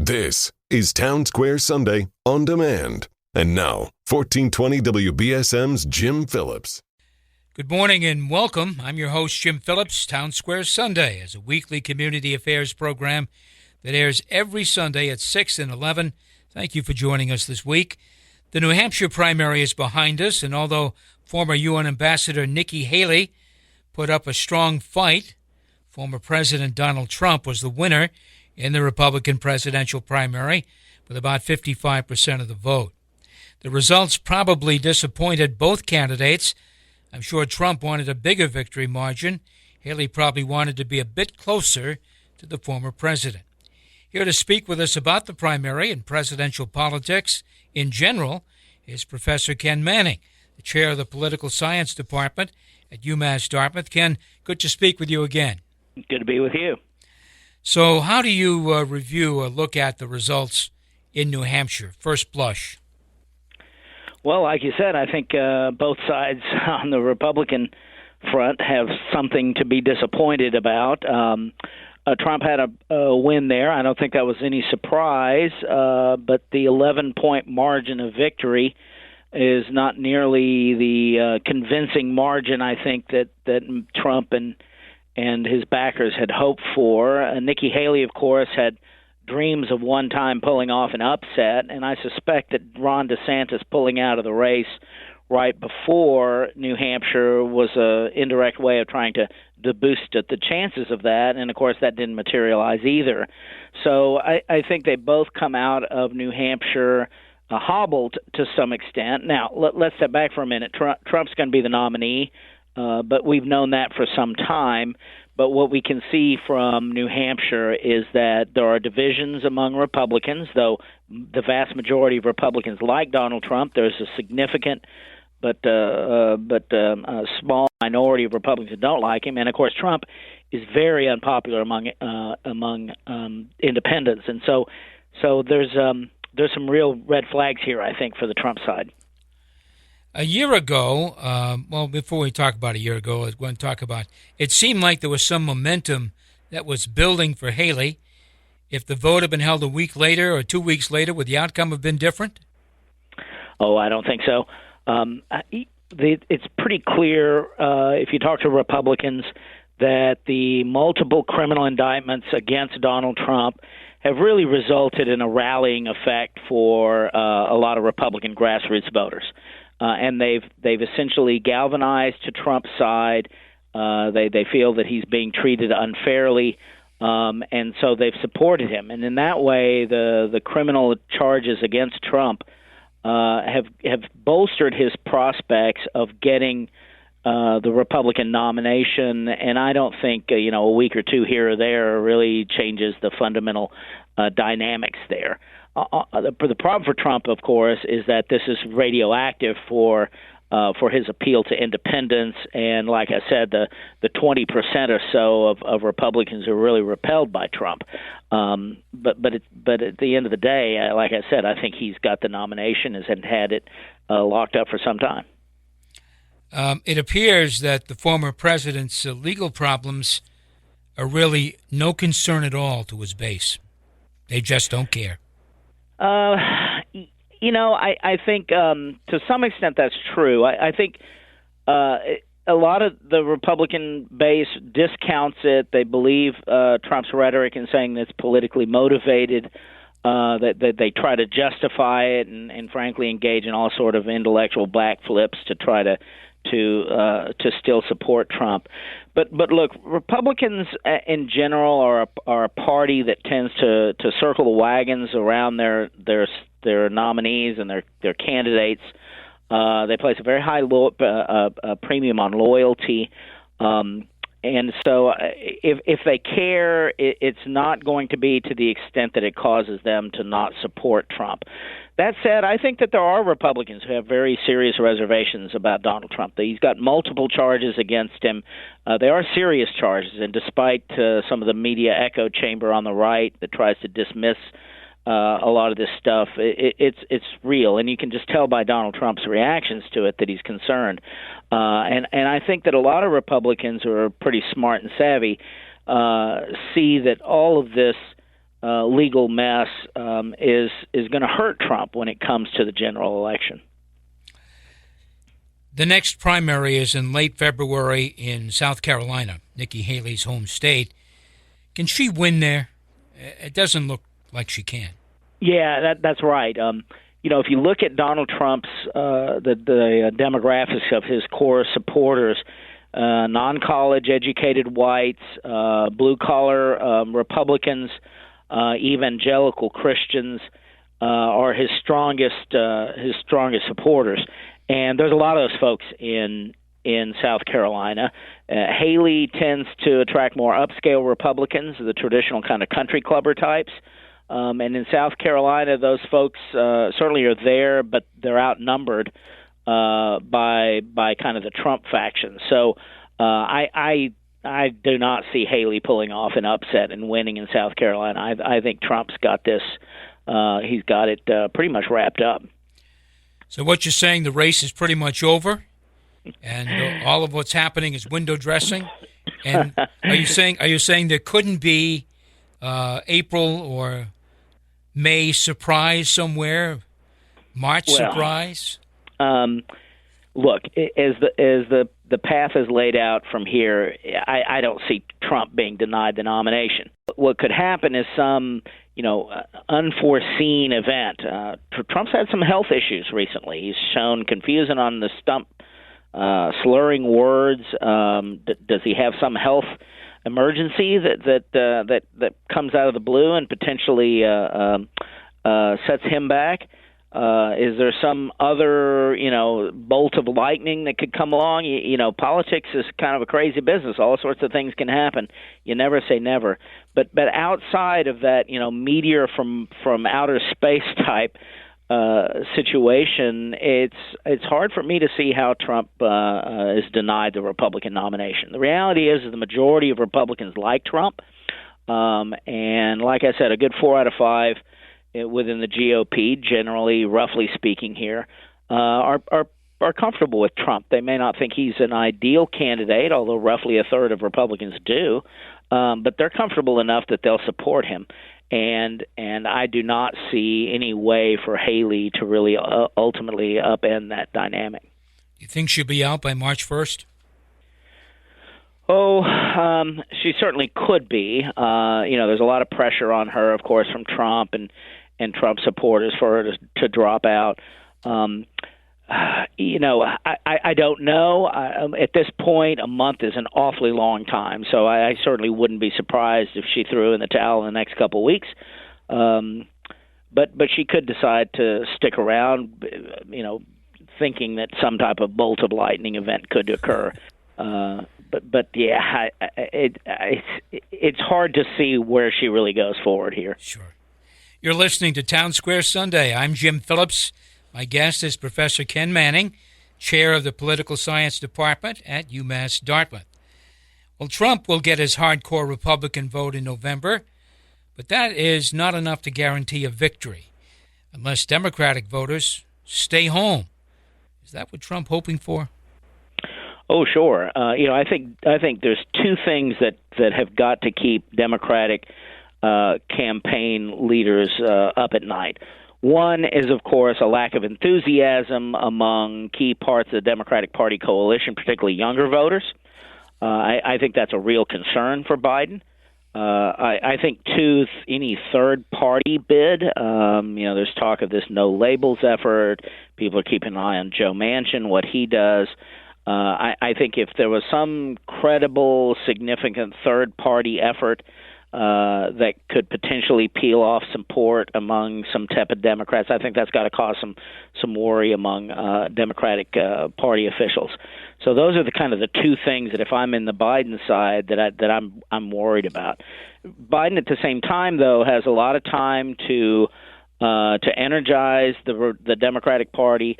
This is Town Square Sunday on demand. And now, 1420 WBSM's Jim Phillips. Good morning and welcome. I'm your host, Jim Phillips. Town Square Sunday is a weekly community affairs program that airs every Sunday at 6 and 11. Thank you for joining us this week. The New Hampshire primary is behind us, and although former UN Ambassador Nikki Haley put up a strong fight, former President Donald Trump was the winner in the Republican presidential primary with about 55% of the vote. The results probably disappointed both candidates. I'm sure Trump wanted a bigger victory margin. Haley probably wanted to be a bit closer to the former president. Here to speak with us about the primary and presidential politics in general is Professor Ken Manning, the chair of the Political Science Department at UMass Dartmouth. Ken, good to speak with you again. Good to be with you. So how do you review or look at the results in New Hampshire, first blush? Well, like you said, I think both sides on the Republican front have something to be disappointed about. Trump had a win there. I don't think that was any surprise, but the 11-point margin of victory is not nearly the convincing margin, I think, that Trump and his backers had hoped for. Nikki Haley, of course, had dreams of one time pulling off an upset, and I suspect that Ron DeSantis pulling out of the race right before New Hampshire was an indirect way of trying to boost the chances of that, and of course that didn't materialize either. So I think they both come out of New Hampshire hobbled to some extent. Now, let's step back for a minute. Trump's going to be the nominee, but we've known that for some time. But what we can see from New Hampshire is that there are divisions among Republicans, though the vast majority of Republicans like Donald Trump. There's a significant but small minority of Republicans that don't like him. And, of course, Trump is very unpopular among independents. And so there's some real red flags here, I think, for the Trump side. A year ago, before we talk about a year ago, I was going to talk about, it seemed like there was some momentum that was building for Haley. If the vote had been held a week later or 2 weeks later, would the outcome have been different? Oh, I don't think so. It's pretty clear, if you talk to Republicans, that the multiple criminal indictments against Donald Trump have really resulted in a rallying effect for a lot of Republican grassroots voters. And they've essentially galvanized to Trump's side. They feel that he's being treated unfairly, and so they've supported him. And in that way, the criminal charges against Trump have bolstered his prospects of getting the Republican nomination. And I don't think a week or two here or there really changes the fundamental dynamics there. The problem for Trump, of course, is that this is radioactive for his appeal to independents, and like I said, the 20% or so of Republicans are really repelled by Trump. But at the end of the day, like I said, I think he's got the nomination and had it locked up for some time. It appears that the former president's legal problems are really no concern at all to his base. They just don't care. I think to some extent that's true. I think a lot of the Republican base discounts it. They believe Trump's rhetoric in saying that it's politically motivated, that they try to justify it and frankly engage in all sort of intellectual backflips to try to still support Trump. But look, Republicans in general are a party that tends to circle the wagons around their nominees and their candidates. They place a very high premium on loyalty. And so if they care, it's not going to be to the extent that it causes them to not support Trump. That said, I think that there are Republicans who have very serious reservations about Donald Trump. He's got multiple charges against him. They are serious charges, and despite some of the media echo chamber on the right that tries to dismiss a lot of this stuff, it's real, and you can just tell by Donald Trump's reactions to it that he's concerned. And I think that a lot of Republicans who are pretty smart and savvy see that all of this legal mess is going to hurt Trump when it comes to the general election. The next primary is in late February in South Carolina, Nikki Haley's home state. Can she win there? It doesn't look like she can. Yeah, that's right. If you look at Donald Trump's the demographics of his core supporters, non-college educated whites, blue-collar Republicans, evangelical Christians are his strongest supporters. And there's a lot of those folks in South Carolina. Haley tends to attract more upscale Republicans, the traditional kind of country clubber types. And in South Carolina, those folks certainly are there, but they're outnumbered by kind of the Trump faction. So I do not see Haley pulling off an upset and winning in South Carolina. I think Trump's got this. He's got it pretty much wrapped up. So what you're saying, the race is pretty much over, and all of what's happening is window dressing. And are you saying there couldn't be April or May surprise somewhere, March surprise? Look, as the path is laid out from here, I don't see Trump being denied the nomination. What could happen is some unforeseen event. Trump's had some health issues recently. He's shown confusion on the stump, slurring words. Does he have some health emergency that comes out of the blue and potentially sets him back? Is there some other, bolt of lightning that could come along? Politics is kind of a crazy business. All sorts of things can happen. You never say never. But outside of that, meteor from outer space type situation, it's hard for me to see how Trump is denied the Republican nomination. The reality is the majority of Republicans like Trump, and like I said, a good 4 out of 5 within the GOP, generally, roughly speaking, here, are comfortable with Trump. They may not think he's an ideal candidate, although roughly a third of Republicans do, but they're comfortable enough that they'll support him. And I do not see any way for Haley to really ultimately upend that dynamic. You think she'll be out by March 1st? She certainly could be. There's a lot of pressure on her, of course, from Trump and Trump supporters for her to drop out. I don't know. At this point, a month is an awfully long time, so I certainly wouldn't be surprised if she threw in the towel in the next couple of weeks. But she could decide to stick around, thinking that some type of bolt of lightning event could occur. But yeah, it's hard to see where she really goes forward here. Sure. You're listening to Town Square Sunday. I'm Jim Phillips. My guest is Professor Ken Manning, chair of the Political Science Department at UMass Dartmouth. Well, Trump will get his hardcore Republican vote in November, but that is not enough to guarantee a victory unless Democratic voters stay home. Is that what Trump hoping for? Oh, sure. I think there's two things that have got to keep Democratic campaign leaders up at night. One is, of course, a lack of enthusiasm among key parts of the Democratic Party coalition, particularly younger voters. I think that's a real concern for Biden. I think, too, any third-party bid, there's talk of this no labels effort. People are keeping an eye on Joe Manchin, what he does. I think if there was some credible, significant third-party effort that could potentially peel off support among some tepid Democrats, I think that's got to cause some worry among Democratic Party officials. So those are the two things that if I'm in the Biden side that I'm worried about. Biden at the same time, though, has a lot of time to energize the Democratic Party.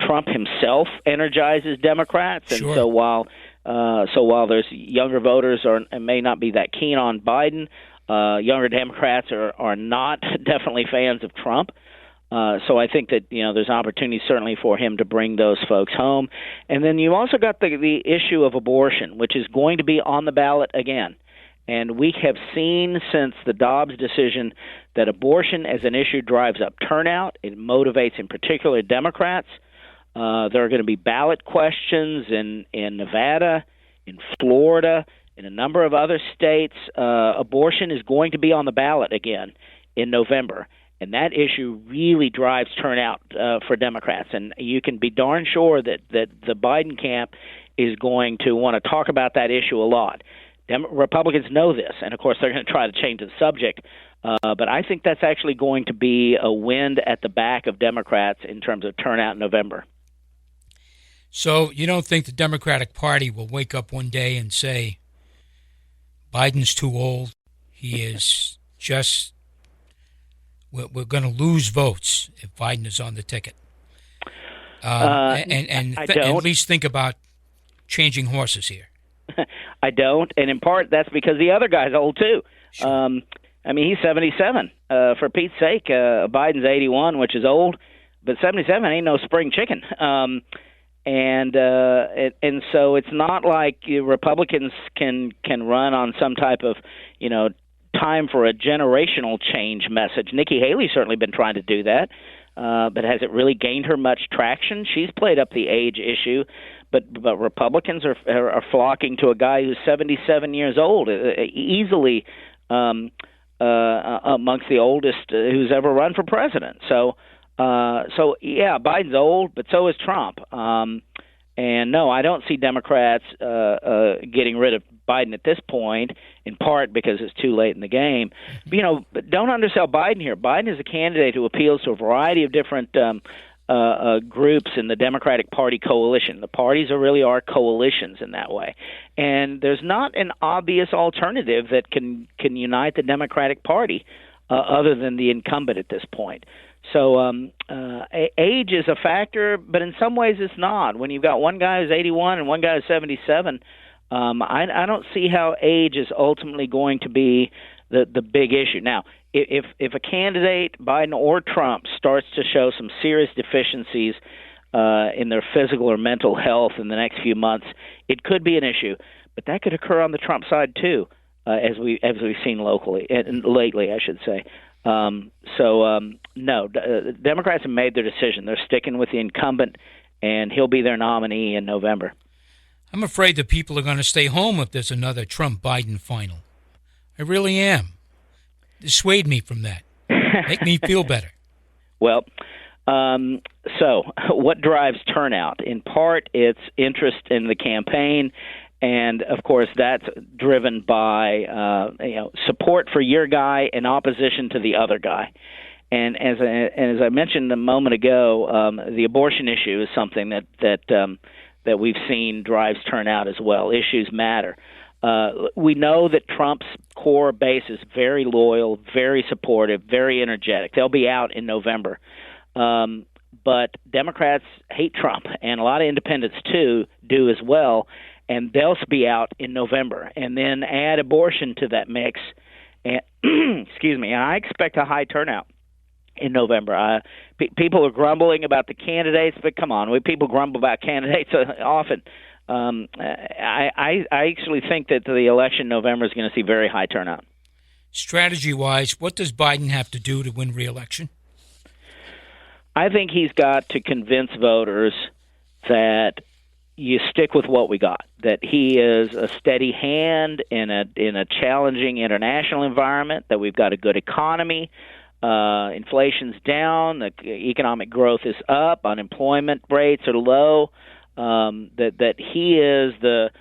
Trump himself energizes Democrats, and sure. So while there's younger voters may not be that keen on Biden, younger Democrats are not definitely fans of Trump. So I think that there's opportunity certainly for him to bring those folks home, and then you also got the issue of abortion, which is going to be on the ballot again. And we have seen since the Dobbs decision that abortion as an issue drives up turnout. It motivates, in particular, Democrats. There are going to be ballot questions in Nevada, in Florida, in a number of other states. Abortion is going to be on the ballot again in November. And that issue really drives turnout for Democrats. And you can be darn sure that the Biden camp is going to want to talk about that issue a lot. Republicans know this, and of course they're going to try to change the subject. But I think that's actually going to be a wind at the back of Democrats in terms of turnout in November. So you don't think the Democratic Party will wake up one day and say, Biden's too old, he is just, we're going to lose votes if Biden is on the ticket? And at least think about changing horses here. I don't, and in part that's because the other guy's old too. Sure. He's 77. For Pete's sake, Biden's 81, which is old, but 77 ain't no spring chicken. And so it's not like Republicans can run on some type of time for a generational change message. Nikki Haley's certainly been trying to do that, but has it really gained her much traction? She's played up the age issue. But Republicans are flocking to a guy who's 77 years old, easily amongst the oldest who's ever run for president. So yeah, Biden's old, but so is Trump. And no, I don't see Democrats getting rid of Biden at this point, in part because it's too late in the game. But don't undersell Biden here. Biden is a candidate who appeals to a variety of different groups in the Democratic Party coalition. The parties really are coalitions in that way. And there's not an obvious alternative that can unite the Democratic Party other than the incumbent at this point. So age is a factor, but in some ways it's not. When you've got one guy who's 81 and one guy who's 77, I don't see how age is ultimately going to be the big issue. Now, if a candidate, Biden or Trump, starts to show some serious deficiencies in their physical or mental health in the next few months, it could be an issue. But that could occur on the Trump side too, as we've seen locally and lately, I should say. No, Democrats have made their decision. They're sticking with the incumbent, and he'll be their nominee in November. I'm afraid that people are going to stay home if there's another Trump-Biden final. I really am. Dissuade me from that. Make me feel better. Well, so what drives turnout? In part, it's interest in the campaign, and of course, that's driven by support for your guy and opposition to the other guy. And as I mentioned a moment ago, the abortion issue is something that we've seen drives turnout as well. Issues matter. We know that Trump's core base is very loyal, very supportive, very energetic. They'll be out in November. But Democrats hate Trump, and a lot of independents, too, do as well, and they'll be out in November. And then add abortion to that mix. And, excuse me, and I expect a high turnout in November. People are grumbling about the candidates, but come on, people grumble about candidates often. I actually think that the election in November is going to see very high turnout. Strategy-wise, what does Biden have to do to win re-election? I think he's got to convince voters that you stick with what we got, that he is a steady hand in a challenging international environment, that we've got a good economy, inflation's down, the economic growth is up, unemployment rates are low. That he is the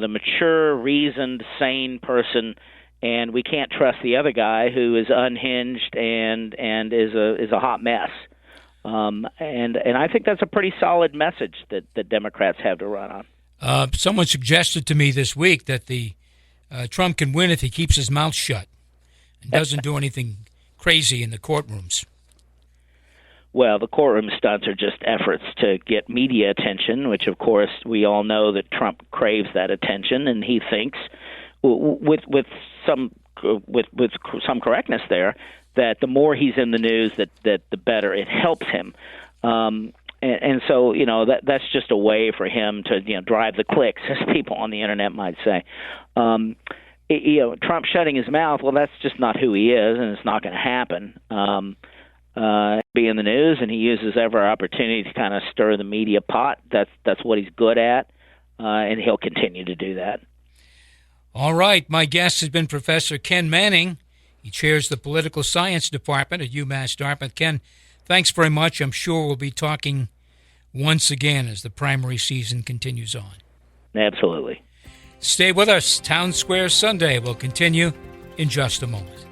mature, reasoned, sane person, and we can't trust the other guy who is unhinged and is a hot mess. And I think that's a pretty solid message that Democrats have to run on. Someone suggested to me this week that the Trump can win if he keeps his mouth shut and doesn't do anything crazy in the courtrooms. Well, the courtroom stunts are just efforts to get media attention, which, of course, we all know that Trump craves that attention, and he thinks, with some correctness there, that the more he's in the news, that the better it helps him. And so, that's just a way for him to drive the clicks, as people on the internet might say. Trump shutting his mouth, well, that's just not who he is, and it's not going to happen. Be in the news, and he uses every opportunity to kind of stir the media pot. That's what he's good at, and he'll continue to do that. All right. My guest has been Professor Ken Manning. He chairs the Political Science Department at UMass Dartmouth. Ken, thanks very much. I'm sure we'll be talking once again as the primary season continues on. Absolutely. Stay with us. Town Square Sunday will continue in just a moment.